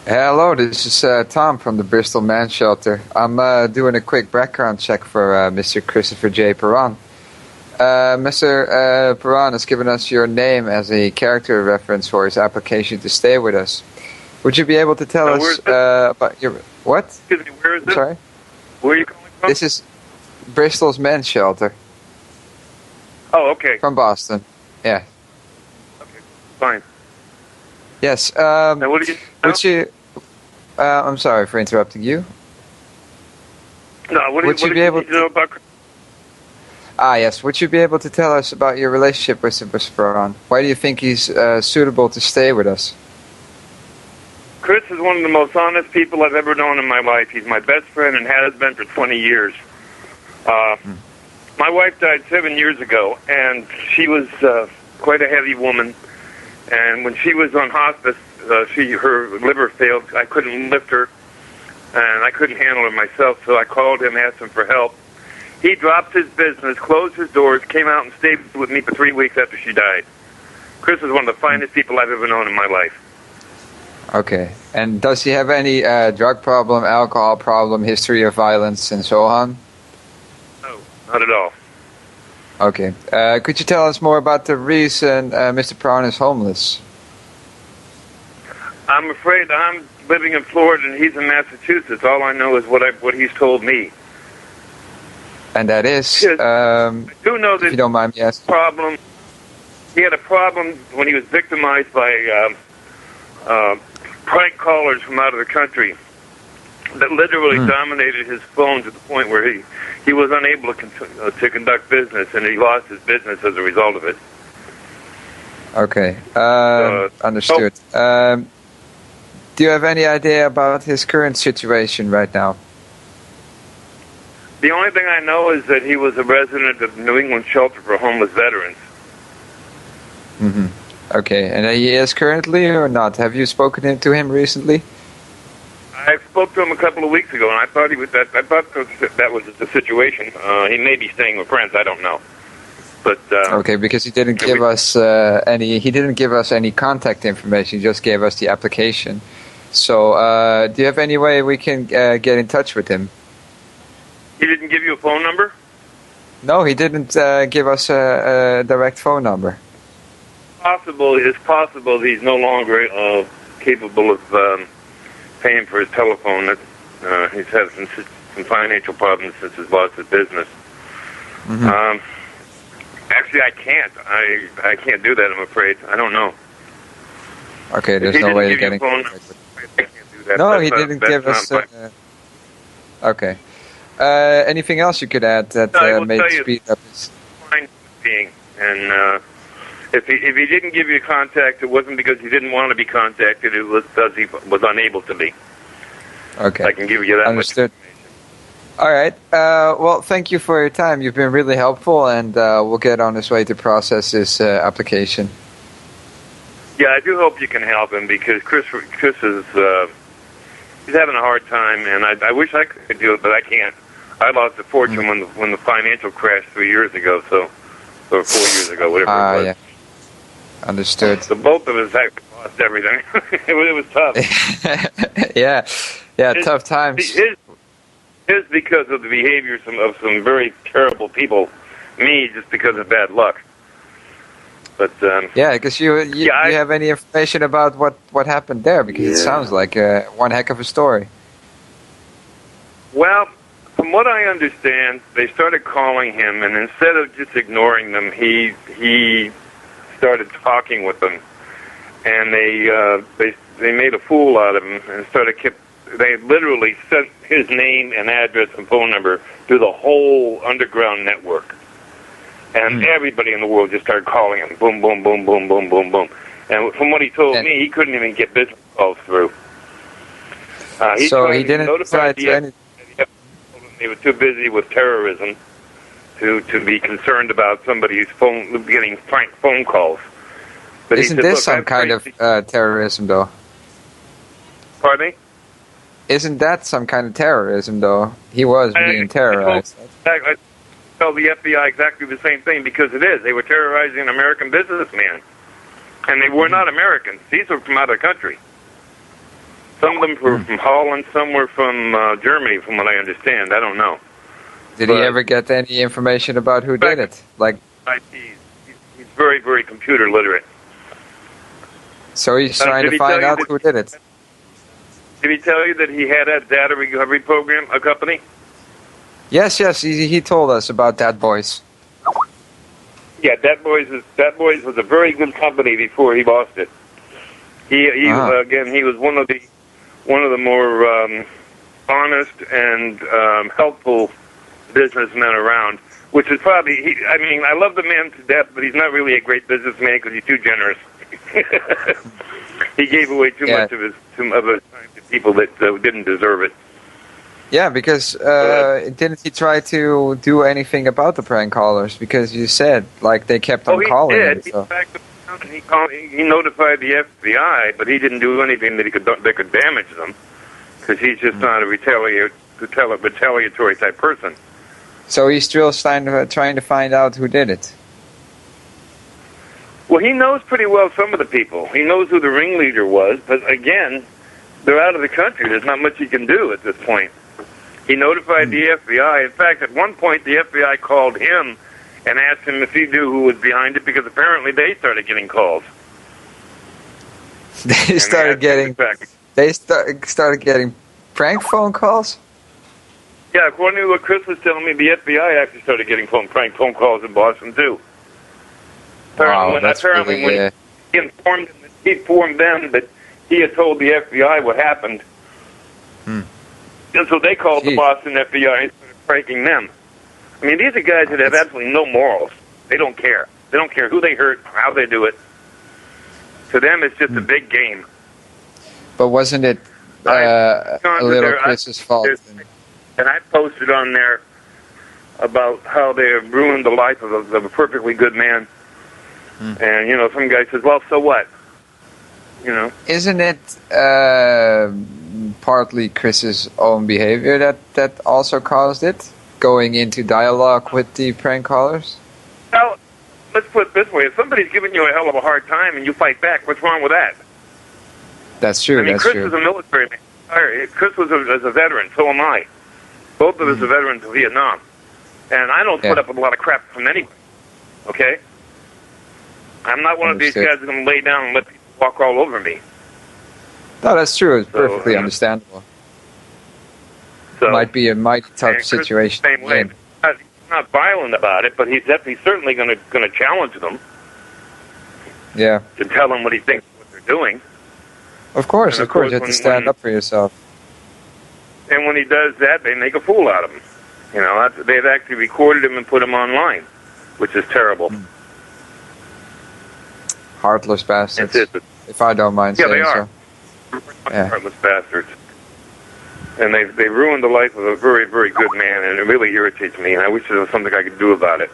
Hello, this is Tom from the Bristol Man Shelter. I'm doing a quick background check for Mr. Christopher J. Perron. Mr. Perron has given us your name as a character reference for his application to stay with us. Would you be able to tell us about your... What? Excuse me, where is this? Sorry? Where are you calling from? This is Bristol's Men's Shelter. Oh, okay. From Boston. Yeah. Okay, fine. Yes. Now, what do you... Would you... I'm sorry for interrupting you. No, what would do you be able need to know about... Yes. Would you be able to tell us about your relationship with Mr. Perron? Why do you think he's suitable to stay with us? Chris is one of the most honest people I've ever known in my life. He's my best friend and has been for 20 years. My wife died 7 years ago, and she was quite a heavy woman. And when she was on hospice, her liver failed. I couldn't lift her, and I couldn't handle her myself, so I called him, asked him for help. He dropped his business, closed his doors, came out and stayed with me for 3 weeks after she died. Chris is one of the finest people I've ever known in my life. Okay. And does he have any drug problem, alcohol problem, history of violence, and so on? No, not at all. Okay. Could you tell us more about the reason Mr. Perron is homeless? I'm afraid I'm living in Florida and he's in Massachusetts. All I know is what he's told me. And that is, I do know that if you don't mind me asking. He had a problem when he was victimized by prank callers from out of the country that literally dominated his phone to the point where he was unable to conduct business, and he lost his business as a result of it. Okay, understood. Do you have any idea about his current situation right now? The only thing I know is that he was a resident of the New England Shelter for Homeless Veterans. Mm-hmm. Okay, and he is currently or not? Have you spoken to him recently? I spoke to him a couple of weeks ago, and I thought that was the situation. He may be staying with friends. I don't know. But okay, because he didn't give us any contact information. He just gave us the application. So, do you have any way we can get in touch with him? He didn't give you a phone number? No, he didn't give us a direct phone number. It's possible that he's no longer capable of paying for his telephone. He's had some financial problems since he's lost his business. Mm-hmm. Actually, I can't. I can't do that, I'm afraid. I don't know. Okay, there's no way to get in contact with him. I can't do that. No, he didn't give us... okay. Anything else you could add that may speed up his... Fine being, and if he didn't give you contact, it wasn't because he didn't want to be contacted. It was because he was unable to be. Okay. I can give you that Understood. All right. Well, thank you for your time. You've been really helpful, and we'll get on this way to process this application. Yeah, I do hope you can help him because Chris is he's having a hard time, and I wish I could do it, but I can't. I lost a fortune when the financial crash 3 years ago, or 4 years ago, whatever it was. Yeah. Understood. So both of us actually lost everything. it was tough. Yeah, tough times. His because of the behavior of some very terrible people. Me, just because of bad luck. But yeah, because you have any information about what happened there? Because it sounds like one heck of a story. Well, from what I understand, they started calling him, and instead of just ignoring them, he started talking with them, and they made a fool out of him and they literally sent his name and address and phone number to the whole underground network. And everybody in the world just started calling him. Boom, boom, boom, boom, boom, boom, boom. And from what he told me, he couldn't even get business calls through. So he didn't try to anything. They were too busy with terrorism to be concerned about somebody's getting prank phone calls. But Isn't this some kind of terrorism, though? Pardon me? Isn't that some kind of terrorism, though? He was being terrorized. I tell the FBI exactly the same thing, because it is. They were terrorizing an American businessman. And they were not Americans. These were from out of the country. Some of them were from Holland, some were from Germany, from what I understand. I don't know. Did he ever get any information about who did it? Like, he's very, very computer literate. So he's trying to find out who did it. Did he tell you that he had a data recovery program, a company? Yes, he told us about Dat Boys. Yeah, Dat Boys was a very good company before he lost it. He again, he was one of the more honest and helpful businessmen around. Which is probably, I love the man to death, but he's not really a great businessman because he's too generous. He gave away too much of his time to people that didn't deserve it. Yeah, because didn't he try to do anything about the prank callers? Because you said like they kept on calling him. So. In fact, he notified the FBI, but he didn't do anything that could damage them because he's just not a retaliatory type person. So he's still trying to find out who did it. Well, he knows pretty well some of the people. He knows who the ringleader was, but again, they're out of the country. There's not much he can do at this point. He notified the FBI. In fact, at one point, the FBI called him and asked him if he knew who was behind it, because apparently they started getting calls. They started getting prank phone calls? Yeah, according to what Chris was telling me, the FBI actually started getting prank phone calls in Boston, too. Apparently, when he informed them that he had told the FBI what happened. And so they called the Boston FBI and started pranking them. I mean, these are guys that have absolutely no morals. They don't care. They don't care who they hurt, how they do it. To them, it's just a big game. But wasn't it a little Chris's fault? And I posted on there about how they have ruined the life of a perfectly good man. And, some guy says, well, so what? Isn't it partly Chris's own behavior that also caused it? Going into dialogue with the prank callers? Well, let's put it this way. If somebody's giving you a hell of a hard time and you fight back, what's wrong with that? That's true, Chris was a military man. Chris was a veteran, so am I. Both of us are veterans of Vietnam. And I don't put up with a lot of crap from anybody. Okay? I'm not one of these guys that's going to lay down and let people walk all over me. No, that's true. It's perfectly understandable. So, might be a mighty tough situation. Same way. He's not violent about it, but he's certainly going to challenge them. Yeah. To tell them what he thinks what they're doing. Of course. You have to stand up for yourself. And when he does that, they make a fool out of him. They've actually recorded him and put him online, which is terrible. Heartless bastards. If I don't mind saying so. Yeah, they are. Heartless bastards. And they ruined the life of a very, very good man, and it really irritates me, and I wish there was something I could do about it.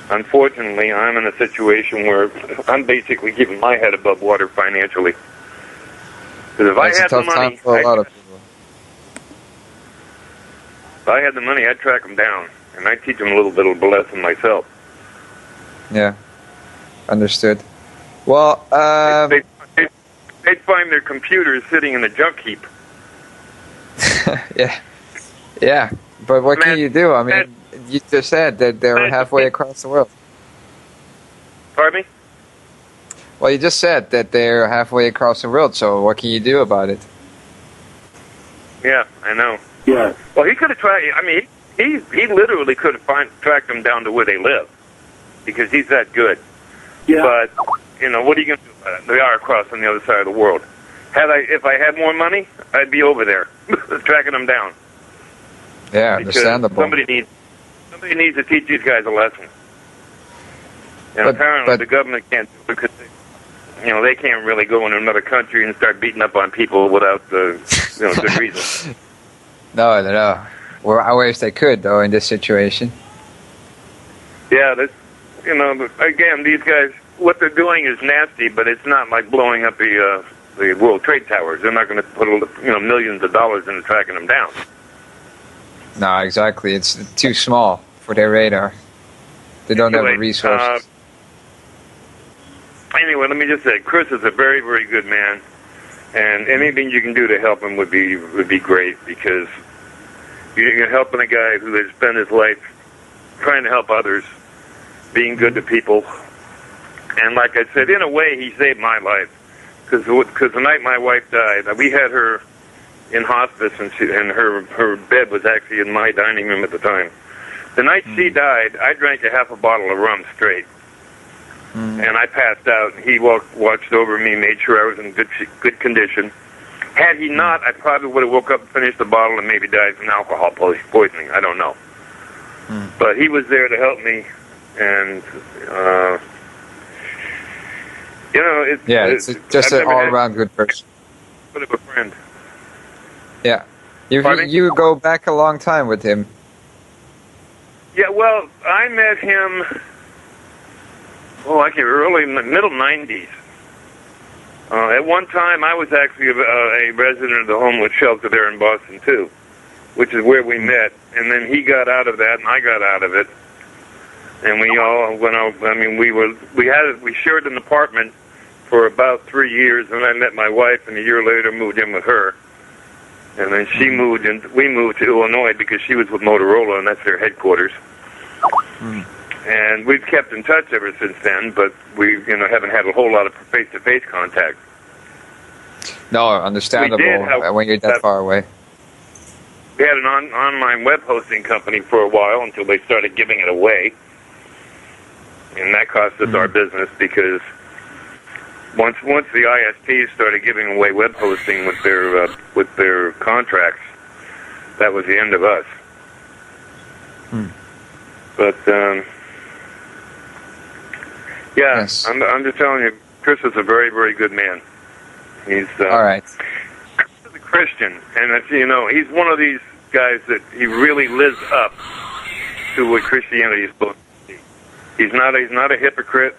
Unfortunately, I'm in a situation where I'm basically keeping my head above water financially. Because if I had the money, if I had the money, I'd track them down, and I'd teach them a little bit of a lesson myself. Yeah, understood. Well, they'd find their computers sitting in a junk heap. Yeah. But what can you do? I mean, you just said that they're halfway across the world. Pardon me? Well, you just said that they're halfway across the world, so what can you do about it? Yeah, I know. Yeah. Well, he could have tried. I mean, he literally could have tracked them down to where they live, because he's that good. Yeah. But what are you going to do about it? They are across on the other side of the world. If I had more money, I'd be over there tracking them down. Yeah, understandable. Somebody needs to teach these guys a lesson. And apparently the government can't do it because they can't really go into another country and start beating up on people without good reason. No. Well, I wish they could, though, in this situation. Yeah, again, these guys, what they're doing is nasty, but it's not like blowing up the World Trade Towers. They're not going to put millions of dollars into tracking them down. No, exactly. It's too small for their radar. They don't have the resources. Anyway, let me just say, Chris is a very, very good man. And anything you can do to help him would be great, because you're helping a guy who has spent his life trying to help others, being good to people. And like I said, in a way, he saved my life, because the night my wife died, we had her in hospice, and her bed was actually in my dining room at the time. The night she died, I drank a half a bottle of rum straight, and I passed out. He watched over me, made sure I was in good condition. Had he not, I probably would have woke up and finished the bottle and maybe died from alcohol poisoning. I don't know. But he was there to help me, and it's just an all-around good person. Bit of a friend. Yeah, you go back a long time with him. Yeah, well, I met him. Early in the middle '90s. At one time, I was actually a resident of the homeless shelter there in Boston too, which is where we met. And then he got out of that, and I got out of it. And we all went out. I mean, we shared an apartment for about 3 years, and I met my wife, and a year later moved in with her. And then she moved, and we moved to Illinois because she was with Motorola, and that's their headquarters. And we've kept in touch ever since then, but we, haven't had a whole lot of face-to-face contact. No, understandable when you're that far away. We had an online web hosting company for a while until they started giving it away, and that cost us our business, because once the ISPs started giving away web hosting with their contracts, that was the end of us. But yes. I'm just telling you, Chris is a very, very good man. He's all right. He's a Christian, and he's one of these guys that he really lives up to what Christianity is supposed to be. He's not a hypocrite.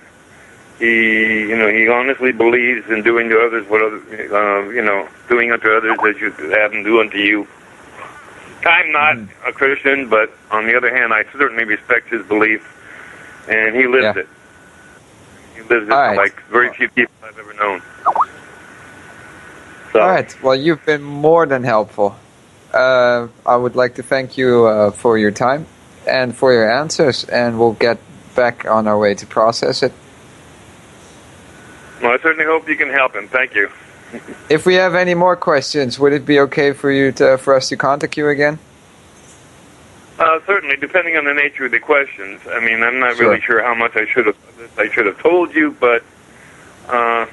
He honestly believes in doing to others doing unto others as you have them do unto you. I'm not a Christian, but on the other hand, I certainly respect his belief, and he lives it. He lives it like very few people I've ever known. So. All right. Well, you've been more than helpful. I would like to thank you for your time and for your answers, and we'll get back on our way to process it. Well, I certainly hope you can help him. Thank you. If we have any more questions, would it be okay for us to contact you again? Certainly, depending on the nature of the questions. I mean, I'm not really sure how much I should have told you, but I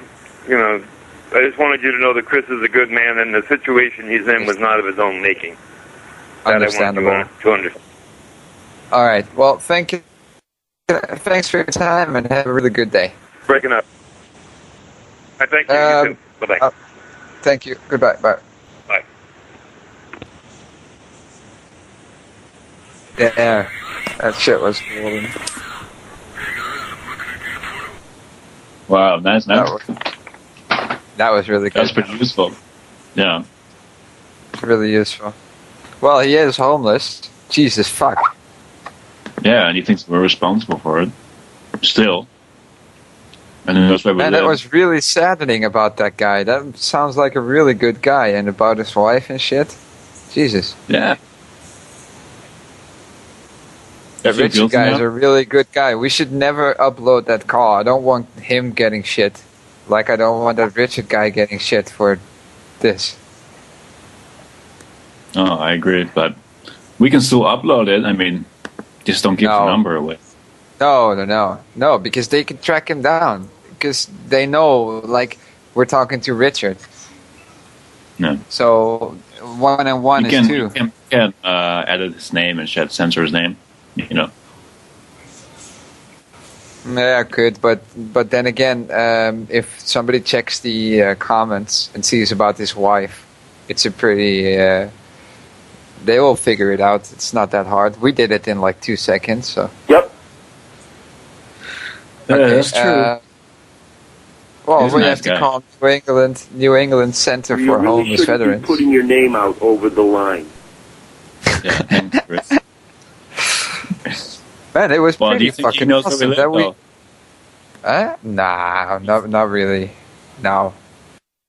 just wanted you to know that Chris is a good man, and the situation he's in was not of his own making. Understandable. That I want to understand. All right. Well, thank you. Thanks for your time, and have a really good day. Breaking up. I thank you. You too. Bye-bye. Thank you. Goodbye. Bye. Bye. Yeah, that shit was golden. Wow, nice. That was really good. That's pretty useful. Yeah. Really useful. Well, he is homeless. Jesus fuck. Yeah, and he thinks we're responsible for it. Still. And then that's why Man, that was really saddening about that guy. That sounds like a really good guy, and about his wife and shit. Jesus. Yeah. That Richard guy is a really good guy. We should never upload that call. I don't want him getting shit. Like I don't want that Richard guy getting shit for this. Oh, I agree, but we can still upload it. I mean, just don't give the number away. No, because they can track him down. Because they know, like, we're talking to Richard. No. So, 1 and 1 is 2. You can edit his name and censor his name, Yeah, I could, but then again, if somebody checks the comments and sees about his wife, it's a pretty... they will figure it out. It's not that hard. We did it in like 2 seconds, so... Yep. Okay, that's true. Well, we have to call New England Center for Homeless Veterans. Be putting your name out over the line. Yeah, thanks, Chris. Man, it was pretty fucking awesome. that we... Nah, not really. No.